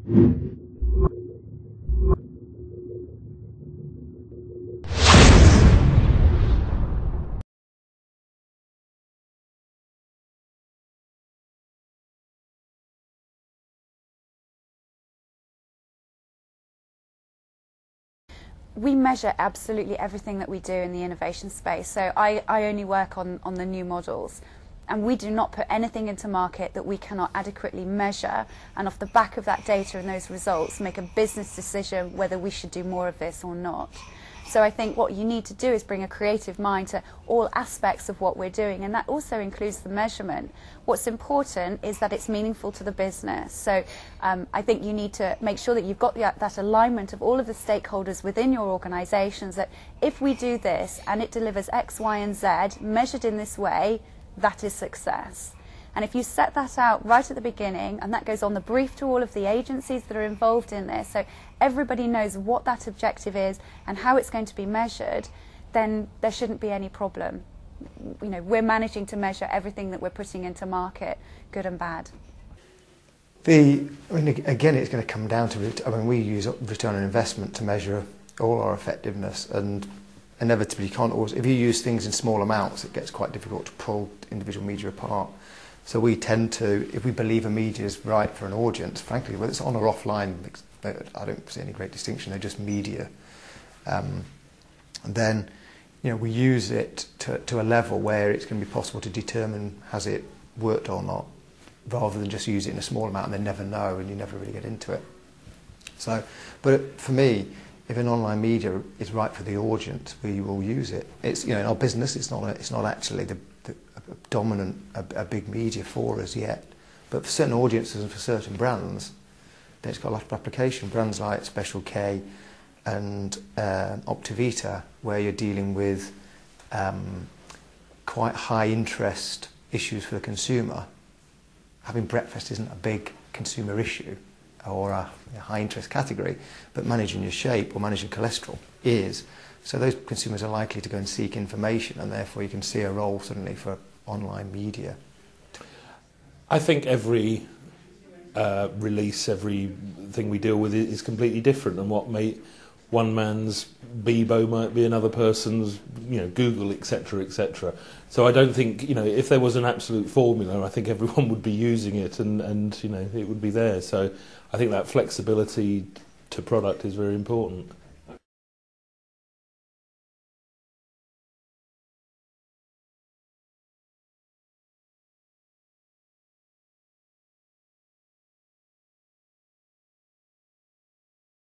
We measure absolutely everything that we do in the innovation space. So I only work on the new models, and we do not put anything into market that we cannot adequately measure, and off the back of that data and those results make a business decision whether we should do more of this or not. So I think what you need to do is bring a creative mind to all aspects of what we're doing, and that also includes the measurement. What's important is that it's meaningful to the business. So I think you need to make sure that you've got that alignment of all of the stakeholders within your organisations, that if we do this and it delivers X, Y and Z measured in this way, that is success. And if you set that out right at the beginning, and that goes on the brief to all of the agencies that are involved in this, so everybody knows what that objective is and how it's going to be measured, then there shouldn't be any problem. You know, we're managing to measure everything that we're putting into market, good and bad. Again, it's going to come down to, we use return on investment to measure all our effectiveness, and inevitably you can't always, if you use things in small amounts, it gets quite difficult to pull individual media apart. So we tend to, if we believe a media is right for an audience, frankly, whether it's on or offline, I don't see any great distinction, they're just media. Then, you know, we use it to a level where it's going to be possible to determine has it worked or not, rather than just use it in a small amount and then never know and you never really get into it. So, but for me, if an online media is right for the audience, we will use it. It's, you know, in our business, it's not actually the dominant, a big media for us yet. But for certain audiences and for certain brands, then it's got a lot of application. Brands like Special K and Optivita, where you're dealing with quite high interest issues for the consumer. Having breakfast isn't a big consumer issue or a high interest category, but managing your shape or managing cholesterol is. So those consumers are likely to go and seek information, and therefore you can see a role suddenly for online media. I think every release, everything we deal with is completely different, and what one man's Bebo might be another person's, you know, Google, etc., etc. So I don't think, you know, if there was an absolute formula, I think everyone would be using it, and you know, it would be there. So I think that flexibility to product is very important.